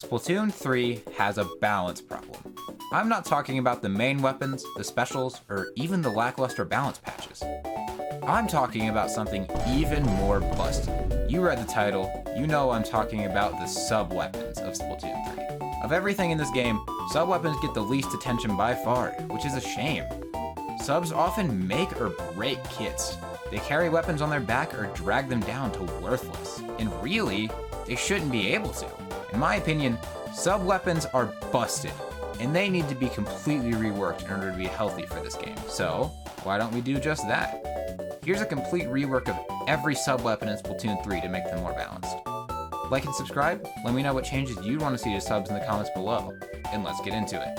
Splatoon 3 has a balance problem. I'm not talking about the main weapons, the specials, or even the lackluster balance patches. I'm talking about something even more busted. You read the title, you know I'm talking about the sub-weapons of Splatoon 3. Of everything in this game, sub-weapons get the least attention by far, which is a shame. Subs often make or break kits. They carry weapons on their back or drag them down to worthless. And really, they shouldn't be able to. In my opinion, sub-weapons are busted, and they need to be completely reworked in order to be healthy for this game. So, why don't we do just that? Here's a complete rework of every sub-weapon in Splatoon 3 to make them more balanced. Like and subscribe, let me know what changes you'd want to see to subs in the comments below, and let's get into it.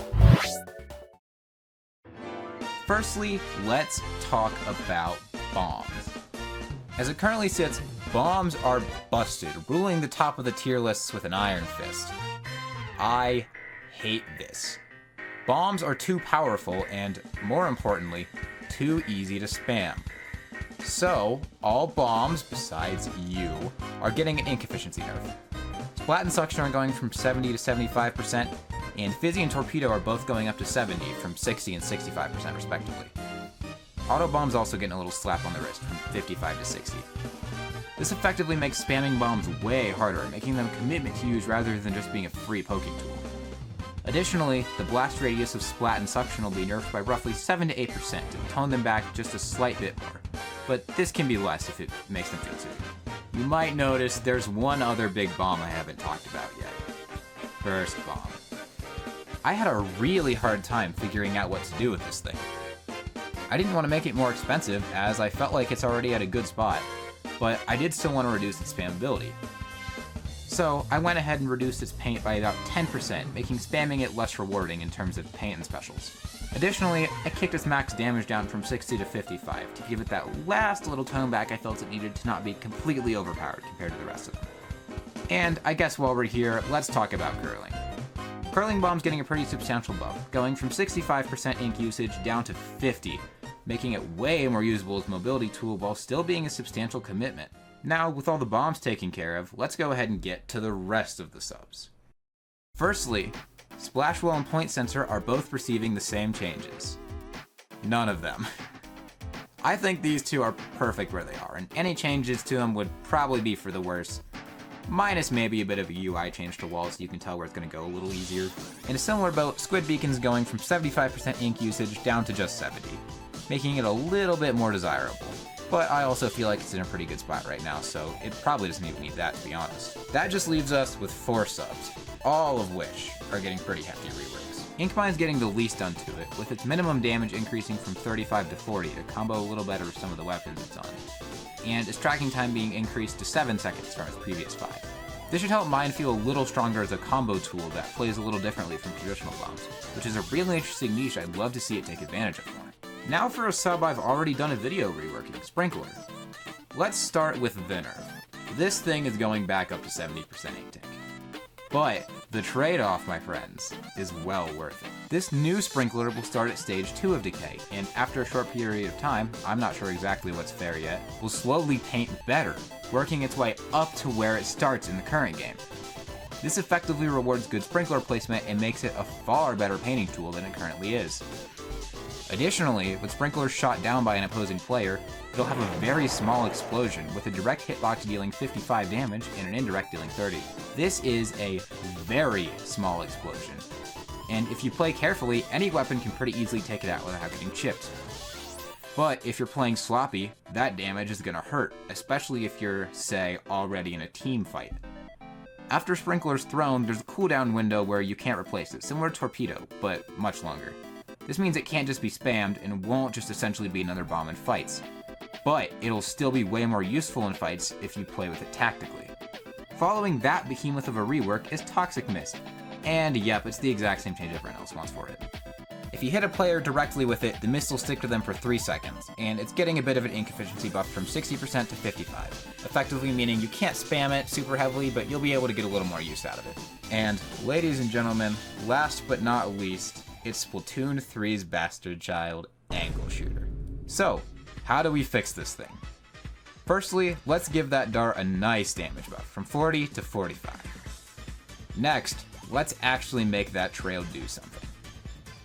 Firstly, let's talk about bombs. As it currently sits, bombs are busted, ruling the top of the tier lists with an iron fist. I hate this. Bombs are too powerful and, more importantly, too easy to spam. So, all bombs, besides you, are getting an ink efficiency nerf. Splat and Suction are going from 70 to 75%, and Fizzy and Torpedo are both going up to 70 from 60 and 65% respectively. Auto Bomb's also getting a little slap on the wrist from 55 to 60. This effectively makes spamming bombs way harder, making them a commitment to use rather than just being a free poking tool. Additionally, the blast radius of Splat and Suction will be nerfed by roughly 7 to 8% to tone them back just a slight bit more, but this can be less if it makes them feel silly. You might notice there's one other big bomb I haven't talked about yet. Burst Bomb. I had a really hard time figuring out what to do with this thing. I didn't want to make it more expensive, as I felt like it's already at a good spot, but I did still want to reduce its spammability. So I went ahead and reduced its paint by about 10%, making spamming it less rewarding in terms of paint and specials. Additionally, I kicked its max damage down from 60 to 55 to give it that last little tone back I felt it needed to not be completely overpowered compared to the rest of them. And I guess while we're here, let's talk about curling. Curling Bomb's getting a pretty substantial buff, going from 65% ink usage down to 50%, making it way more usable as a mobility tool while still being a substantial commitment. Now, with all the bombs taken care of, let's go ahead and get to the rest of the subs. Firstly, Splash Wall and Point Sensor are both receiving the same changes. None of them. I think these two are perfect where they are, and any changes to them would probably be for the worse, minus maybe a bit of a UI change to walls so you can tell where it's going to go a little easier. In a similar boat, Squid Beacon's going from 75% ink usage down to just 70%, making it a little bit more desirable. But I also feel like it's in a pretty good spot right now, so it probably doesn't even need that, to be honest. That just leaves us with 4 subs, all of which are getting pretty hefty reworks. Inkmine's getting the least done to it, with its minimum damage increasing from 35 to 40 to combo a little better with some of the weapons it's on, and its tracking time being increased to 7 seconds from its previous 5. This should help mine feel a little stronger as a combo tool that plays a little differently from traditional bombs, which is a really interesting niche I'd love to see it take advantage of more. Now for a sub I've already done a video reworking, Sprinkler. Let's start with the nerf. This thing is going back up to 70% ink tank. But the trade-off, my friends, is well worth it. This new Sprinkler will start at stage 2 of decay, and after a short period of time, I'm not sure exactly what's fair yet, will slowly paint better, working its way up to where it starts in the current game. This effectively rewards good Sprinkler placement and makes it a far better painting tool than it currently is. Additionally, with Sprinklers shot down by an opposing player, it'll have a very small explosion, with a direct hitbox dealing 55 damage and an indirect dealing 30. This is a very small explosion, and if you play carefully, any weapon can pretty easily take it out without getting chipped. But if you're playing sloppy, that damage is gonna hurt, especially if you're, say, already in a team fight. After Sprinkler's thrown, there's a cooldown window where you can't replace it, similar to Torpedo, but much longer. This means it can't just be spammed and won't just essentially be another bomb in fights. But it'll still be way more useful in fights if you play with it tactically. Following that behemoth of a rework is Toxic Mist. And yep, it's the exact same change everyone else wants for it. If you hit a player directly with it, the mist will stick to them for 3 seconds, and it's getting a bit of an ink efficiency buff from 60% to 55%, effectively meaning you can't spam it super heavily, but you'll be able to get a little more use out of it. And ladies and gentlemen, last but not least, it's Splatoon 3's bastard child, Angle Shooter. So, how do we fix this thing? Firstly, let's give that dart a nice damage buff, from 40 to 45. Next, let's actually make that trail do something.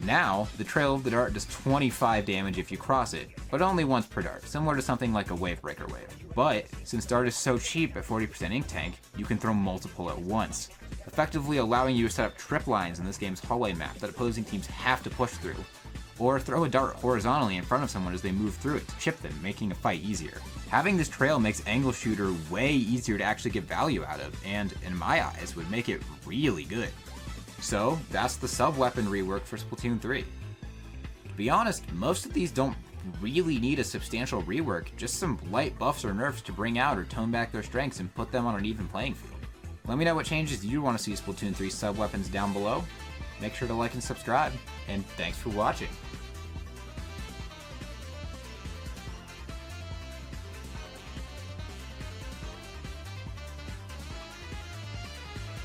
Now, the Trail of the Dart does 25 damage if you cross it, but only once per dart, similar to something like a Wavebreaker wave. But, since Dart is so cheap at 40% ink tank, you can throw multiple at once, effectively allowing you to set up trip lines in this game's hallway map that opposing teams have to push through, or throw a dart horizontally in front of someone as they move through it to chip them, making a fight easier. Having this trail makes Angle Shooter way easier to actually get value out of, and, in my eyes, would make it really good. So, that's the sub-weapon rework for Splatoon 3. To be honest, most of these don't really need a substantial rework, just some light buffs or nerfs to bring out or tone back their strengths and put them on an even playing field. Let me know what changes you want to see Splatoon 3 sub-weapons down below. Make sure to like and subscribe, and thanks for watching.